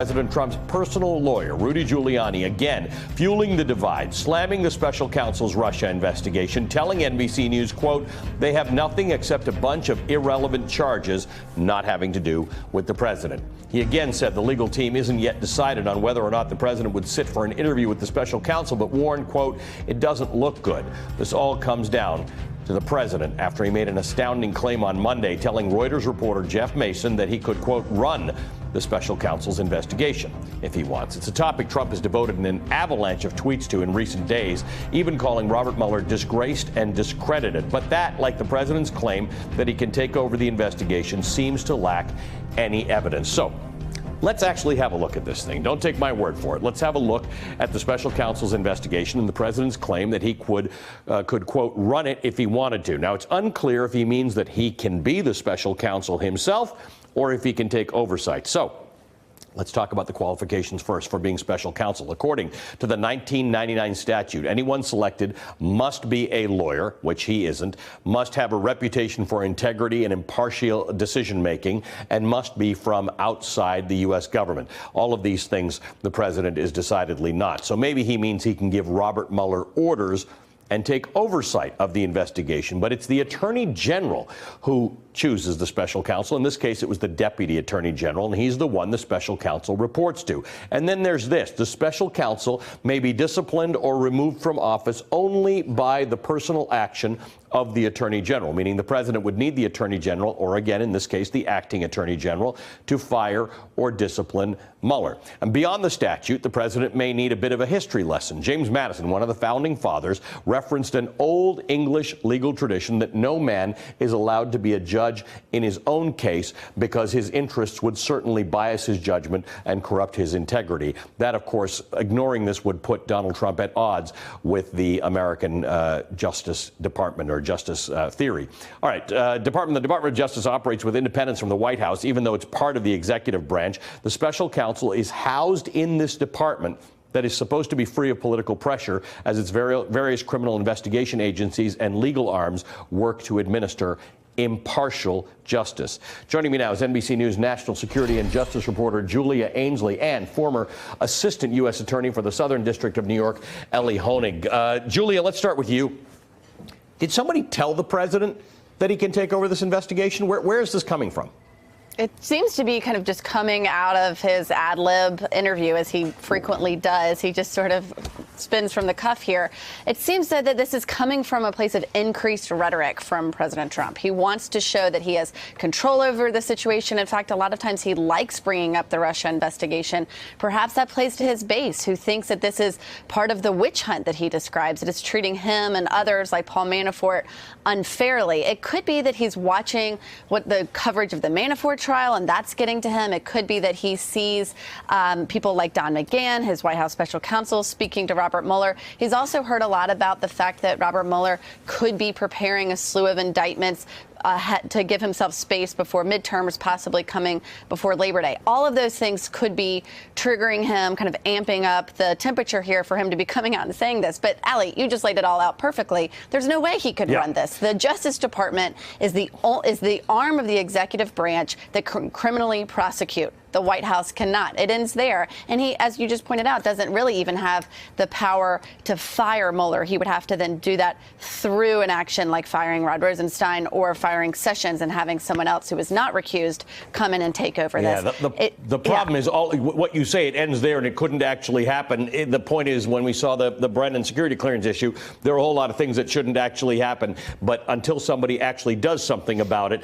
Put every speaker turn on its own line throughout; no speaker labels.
President Trump's personal lawyer, Rudy Giuliani, again fueling the divide, slamming the special counsel's Russia investigation, telling NBC News, quote, they have nothing except a bunch of irrelevant charges not having to do with the president. He again said the legal team isn't yet decided on whether or not the president would sit for an interview with the special counsel, but warned, quote, it doesn't look good. This all comes down to the president after he made an astounding claim on Monday, telling Reuters reporter Jeff Mason that he could, quote, run the special counsel's investigation if he wants. It's a topic Trump has devoted an avalanche of tweets to in recent days, even calling Robert Mueller disgraced and discredited. But that, like the president's claim that he can take over the investigation, seems to lack any evidence. So let's actually have a look at this thing. Don't take my word for it. Let's have a look at the special counsel's investigation and the president's claim that he could, quote, run it if he wanted to. Now, it's unclear if he means that he can be the special counsel himself or if he can take oversight. So let's talk about the qualifications first for being special counsel. According to the 1999 statute, anyone selected must be a lawyer, which he isn't, must have a reputation for integrity and impartial decision-making, and must be from outside the U.S. government. All of these things the president is decidedly not. So maybe he means he can give Robert Mueller orders and take oversight of the investigation. But it's the attorney general who chooses the special counsel. In this case, it was the deputy attorney general, and he's the one the special counsel reports to. And then there's this. The special counsel may be disciplined or removed from office only by the personal action of the attorney general, meaning the president would need the attorney general, or again, in this case, the acting attorney general, to fire or discipline Mueller. And beyond the statute, the president may need a bit of a history lesson. James Madison, one of the founding fathers, referenced an old English legal tradition that no man is allowed to be a judge in his own case because his interests would certainly bias his judgment and corrupt his integrity. That, of course, ignoring this would put Donald Trump at odds with the American Justice Department or Justice theory. All right, the Department of Justice operates with independence from the White House, even though it's part of the executive branch. The special counsel is housed in this department that is supposed to be free of political pressure as its various criminal investigation agencies and legal arms work to administer impartial justice. Joining me now is NBC News national security and justice reporter Julia Ainsley and former assistant U.S. attorney for the Southern District of New York, Elie Honig. Julia, let's start with you. Did somebody tell the president that he can take over this investigation? Where is this coming from?
It seems to be kind of just coming out of his ad lib interview, as he frequently does. He just sort of spins from the cuff here. It seems that this is coming from a place of increased rhetoric from President Trump. He wants to show that he has control over the situation. In fact, a lot of times he likes bringing up the Russia investigation. Perhaps that plays to his base, who thinks that this is part of the witch hunt that he describes. It is treating him and others like Paul Manafort unfairly. It could be that he's watching what the coverage of the Manafort trial, and that's getting to him. It could be that he sees people like Don McGahn, his White House special counsel, speaking to Robert Mueller. He's also heard a lot about the fact that Robert Mueller could be preparing a slew of indictments to give himself space before midterms, possibly coming before Labor Day. All of those things could be triggering him, kind of amping up the temperature here for him to be coming out and saying this. But, Elie, you just laid it all out perfectly. There's no way he could run this. The Justice Department is the arm of the executive branch that can criminally prosecute. The White House cannot. It ends there. And he, as you just pointed out, doesn't really even have the power to fire Mueller. He would have to then do that through an action like firing Rod Rosenstein or firing Sessions and having someone else who is not recused come in and take over this.
The problem is what you say, it ends there and it couldn't actually happen. The point is, when we saw the Brennan security clearance issue, there are a whole lot of things that shouldn't actually happen. But until somebody actually does something about it,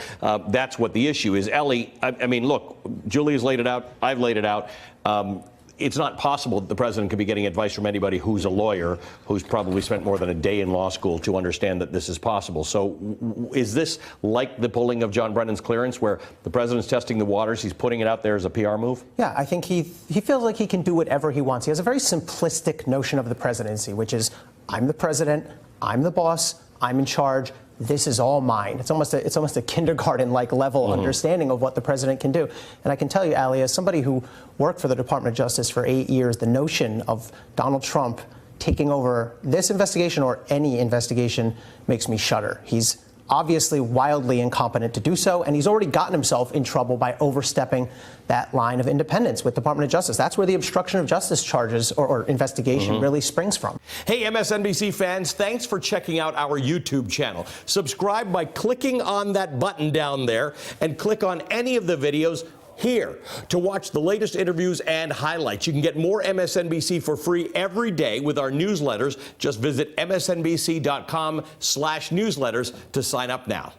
that's what the issue is. Elie, I mean, look, Julia's laid it out. I've laid it out. It's not possible that the president could be getting advice from anybody who's a lawyer, who's probably spent more than a day in law school to understand that this is possible. So is this like the pulling of John Brennan's clearance, where the president's testing the waters, he's putting it out there as a PR move?
Yeah, I think he feels like he can do whatever he wants. He has a very simplistic notion of the presidency, which is, I'm the president, I'm the boss, I'm in charge. This is all mine. It's almost a kindergarten-like level understanding of what the president can do. And I can tell you, Elie, as somebody who worked for the Department of Justice for 8 years, the notion of Donald Trump taking over this investigation or any investigation makes me shudder. He's obviously wildly incompetent to do so, and he's already gotten himself in trouble by overstepping that line of independence with the Department of Justice. That's where the obstruction of justice charges or investigation really springs from.
Hey, MSNBC fans, thanks for checking out our YouTube channel. Subscribe by clicking on that button down there and click on any of the videos here to watch the latest interviews and highlights. You can get more MSNBC for free every day with our newsletters. Just visit msnbc.com/newsletters to sign up now.